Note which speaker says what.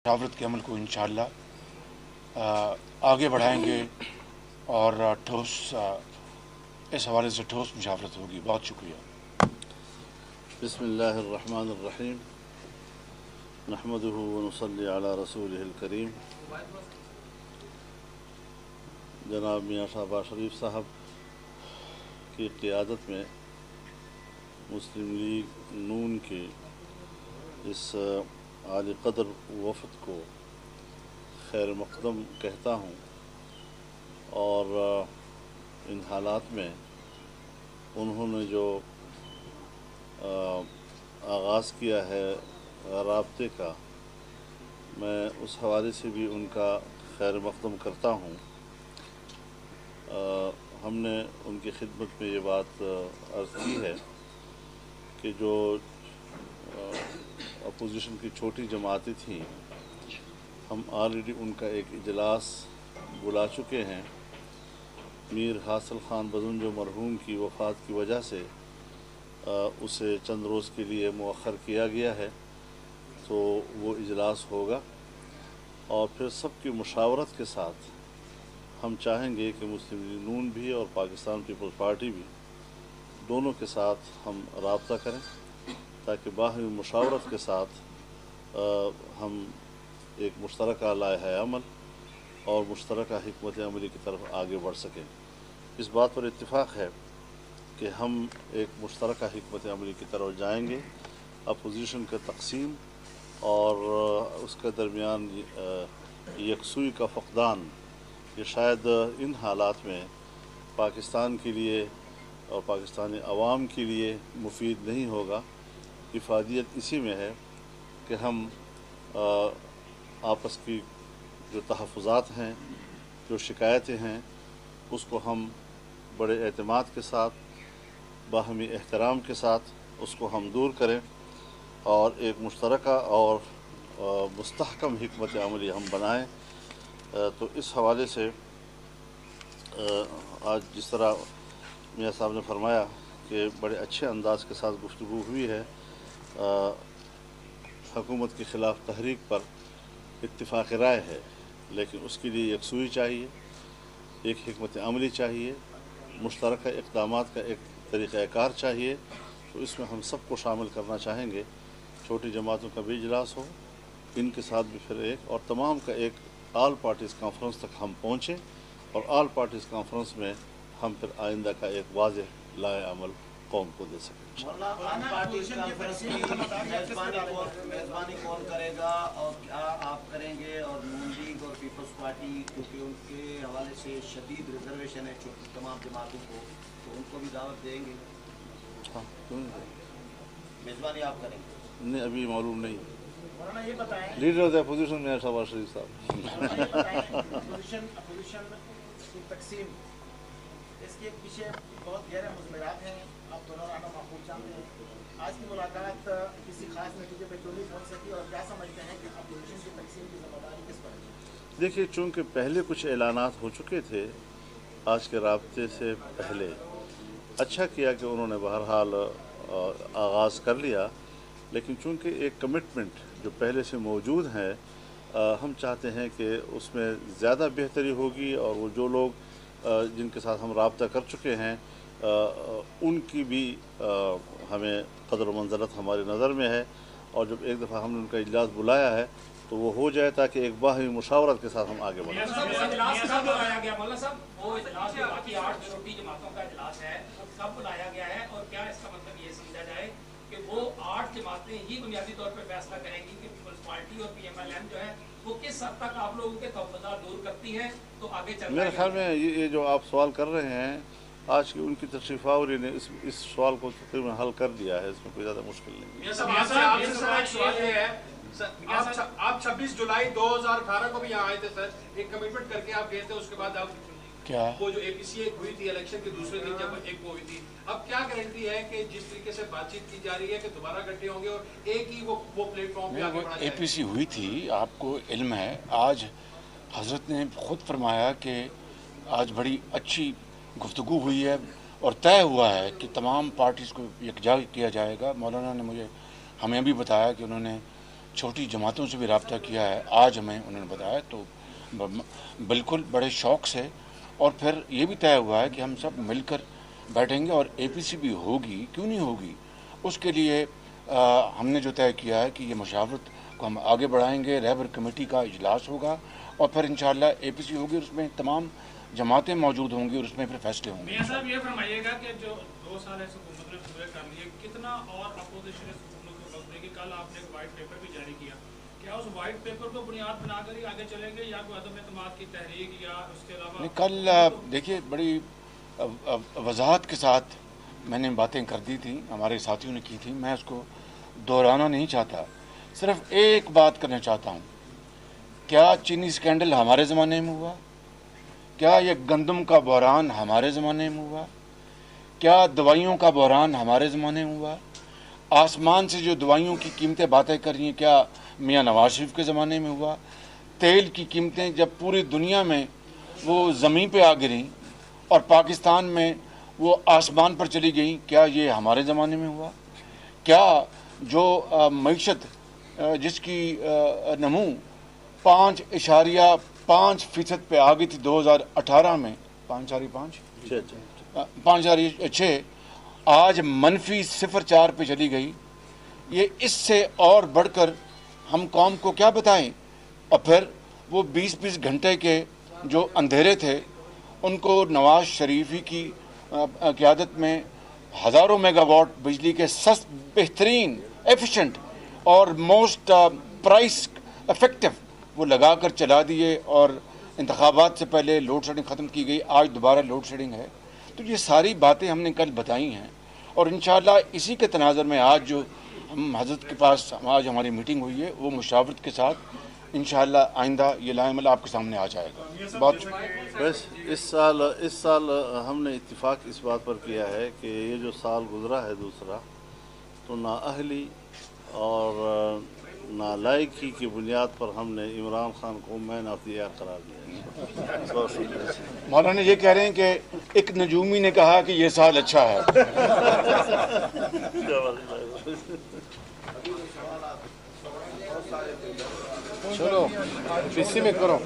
Speaker 1: मुशावरत के अमल को इंशाअल्लाह आगे बढ़ाएंगे और ठोस इस हवाले से ठोस मुशावरत होगी। बहुत शुक्रिया।
Speaker 2: बिस्मिल्लाहिर्रहमानिर्रहीम नहमदुहु व नुसल्ली अला रसूलिहिल करीम। जनाब मियाँ शहबाज शरीफ साहब की क़ियादत में मुस्लिम लीग नून के इस आली क़द्र वफ़द को खैर मक़दम कहता हूँ और इन हालात में उन्होंने जो आगाज़ किया है राब्ते का, मैं उस हवाले से भी उनका खैर मक़दम करता हूँ। हमने उनकी खिदमत में ये बात अर्ज़ की है कि जो अपोजिशन की छोटी जमातें थीं, हम ऑलरेडी उनका एक इजलास बुला चुके हैं। मीर हासिल ख़ान बज़ुन जो मरहूम की वफ़ात की वजह से उसे चंद रोज़ के लिए मुअख्खर किया गया है, तो वो इजलास होगा और फिर सबकी मुशावरत के साथ हम चाहेंगे कि मुस्लिम लीग नून भी और पाकिस्तान पीपल्स पार्टी भी दोनों के साथ हम राब्ता करें ताकि बाहमी मुशावरत के साथ हम एक मुश्तरका लाए अमल और मुश्तरका हिकमत अमली की तरफ आगे बढ़ सकें। इस बात पर इत्तिफ़ाक़ है कि हम एक मुश्तरका हिकमत अमली की तरफ जाएंगे। अपोजिशन का तक़सीम और उसके दरमियान यकसुई का फ़क़दान, ये शायद इन हालात में पाकिस्तान के लिए और पाकिस्तानी अवाम के लिए मुफीद नहीं होगा। इफ़ादियत इसी में है कि हम आपस की जो तहफ़्फ़ुज़ात हैं, जो शिकायतें हैं, उसको हम बड़े एतमाद के साथ, बाहमी एहतराम के साथ उसको हम दूर करें और एक मुश्तरका और मुस्तहकम हिकमत अमली हम बनाएं। तो इस हवाले से आज जिस तरह मियाँ साहब ने फरमाया कि बड़े अच्छे अंदाज़ के साथ गुफ्तगू हुई है, हुकूमत के ख़िलाफ़ तहरीक पर इत्तिफ़ाक़ राय है, लेकिन उसके लिए यकसुई चाहिए, एक हिकमत अमली चाहिए, मुश्तरका इक़दामात का एक तरीक़ाकार चाहिए। तो इसमें हम सबको शामिल करना चाहेंगे। छोटी जमातों का भी इजलास हो, इनके साथ भी फिर एक और तमाम का एक आल पार्टीज़ कॉन्फ्रेंस तक हम पहुँचें और आल पार्टीज़ कॉन्फ्रेंस में हम फिर आइंदा का एक वाज़ेह लाए अमल कौम को दे सकें।
Speaker 3: मेज़बानी कौन करेगा और क्या आप करेंगे? और नून लीग और पीपल्स पार्टी, क्योंकि उनके हवाले से शदीद रिजर्वेशन है तमाम जमातों को, तो उनको भी दावत देंगे।
Speaker 2: हाँ, क्यों नहीं?
Speaker 3: मेज़बानी आप करेंगे?
Speaker 2: नहीं, अभी मालूम नहीं।
Speaker 3: ये बताएं,
Speaker 2: लीडर ऑफ द अपोजिशन में शहबाज शरीफ साहब।
Speaker 3: अपोजिशन की तकसीम, इसके पीछे बहुत गहरे मुज़मरात हैं। आप दोनों राना महफूज जानते हैं। आज की मुलाकात किसी खास नतीजे पर क्यों नहीं पहुँच सकी और क्या समझते हैं कि अपोजिशन की तकसीम की ज़िम्मेदारी किस पर है?
Speaker 2: देखिए, चूँकि पहले कुछ ऐलानात हो चुके थे आज के राब्ते से पहले, अच्छा किया कि उन्होंने बहरहाल आगाज़ कर लिया, लेकिन चूँकि एक कमिटमेंट जो पहले से मौजूद है, हम चाहते हैं कि उसमें ज़्यादा बेहतरी होगी और वो जो लोग जिनके साथ हम राब्ता कर चुके हैं उनकी भी हमें क़द्र मंज़लत हमारी नज़र में है। और जब एक दफ़ा हमने उनका इजलास बुलाया है तो वो हो जाए ताकि एक बाहमी मुशावरत के साथ हम आगे बढ़ें।
Speaker 4: कि वो 8 जमातें ही बुनियादी तौर पर फैसला करेंगी कि पीपल्स पार्टी और पीएमएलएम जो है वो किस हद तक आप लोगों के तहफ़्फ़ुज़ात दूर करती है, तो आगे चल
Speaker 2: मेरे ख्याल में ये जो आप सवाल कर रहे हैं, आज की उनकी तशरीफ़ावरी ने इस सवाल को तकरीबन हल कर दिया है। इसमें कोई ज़्यादा मुश्किल नहीं
Speaker 5: है। आप 26 जुलाई 2018 को भी यहाँ आए थे सर, एक कमिटमेंट करके आप गए थे, उसके बाद आप
Speaker 1: क्या
Speaker 5: वो जो एपीसी एक हुई थी इलेक्शन के दूसरे दिन जब एक वो हुई थी, अब क्या गारंटी है कि जिस तरीके से बातचीत की जा रही है कि दोबारा इकट्ठे होंगे और एक ही वो प्लेटफॉर्म पे आगे बढ़ा जाएगा?
Speaker 1: एपीसी हुई थी, आपको इल्म है। आज हज़रत ने ख़ुद फरमाया कि आज बड़ी अच्छी गुफ्तगू हुई है और तय हुआ है कि तमाम पार्टीज़ को यकजा किया जाएगा। मौलाना ने हमें भी बताया कि उन्होंने छोटी जमातों से भी रब्ता किया है, आज हमें उन्होंने बताया, तो बिल्कुल बड़े शौक़ से, और फिर ये भी तय हुआ है कि हम सब मिलकर बैठेंगे और APC भी होगी, क्यों नहीं होगी। उसके लिए हमने जो तय किया है कि ये मशावरत को हम आगे बढ़ाएंगे, रहबर कमेटी का इजलास होगा और फिर इंशाअल्लाह APC होगी, उसमें तमाम जमातें मौजूद होंगी और उसमें फिर फैसले होंगे।
Speaker 6: मियां साहब ये फरमाइएगा कि जो 2 साल ऐसे हुकूमत ने पूरे कर लिए, कितना और अपोजिशन हुकूमत को वक्त देगी। कल आपने एक वाइट पेपर भी जारी किया, क्या उस वाइट पेपर को बुनियाद बनाकर ही आगे चलेंगे या कोई अदम एतमाद की तहरीक या उसके अलावा?
Speaker 1: नहीं, कल देखिए बड़ी वजाहत के साथ मैंने बातें कर दी थी, हमारे साथियों ने की थी, मैं उसको दोहराना नहीं चाहता, सिर्फ एक बात करना चाहता हूँ। क्या चीनी स्कैंडल हमारे ज़माने में हुआ? क्या ये गंदम का बहरान हमारे ज़माने में हुआ? क्या दवाइयों का बहरान हमारे ज़माने में हुआ? आसमान से जो दवाइयों की कीमतें बातें कर रही हैं, क्या मियाँ नवाज शरीफ के ज़माने में हुआ? तेल की कीमतें जब पूरी दुनिया में वो ज़मीन पे आ गिरी और पाकिस्तान में वो आसमान पर चली गई, क्या ये हमारे ज़माने में हुआ? क्या जो मईशत जिसकी नमू 5.5% पे आ गई थी 2018 में, 5.6, आज मनफी 0.4 पे चली गई। ये इससे और बढ़कर हम कौम को क्या बताएं? और फिर वो 20-20 घंटे के जो अंधेरे थे, उनको नवाज शरीफ की क़यादत में हज़ारों मेगावाट बिजली के सस्त, बेहतरीन, एफिशिएंट और मोस्ट प्राइस इफेक्टिव वो लगा कर चला दिए, और इंतखाबात से पहले लोड शेडिंग ख़त्म की गई, आज दोबारा लोड शेडिंग है। तो ये सारी बातें हमने कल बताई हैं और इंशाअल्लाह इसी के तनाज़र में आज जो हम हज़रत के पास आज हमारी मीटिंग हुई है, वो मुशावरत के साथ इंशाअल्लाह आइंदा ये लाएमल आपके सामने आ जाएगा। बहुत
Speaker 2: बस इस साल हमने इत्तिफाक इस बात पर किया है कि ये जो साल गुजरा है दूसरा, तो नाअहली और नालायकी की बुनियाद पर हमने इमरान खान को मैन ऑफ द ईयर करार दिया।
Speaker 1: मौलाना ये कह रहे हैं कि एक नजूमी ने कहा कि ये साल अच्छा है। चलो इसी में करो।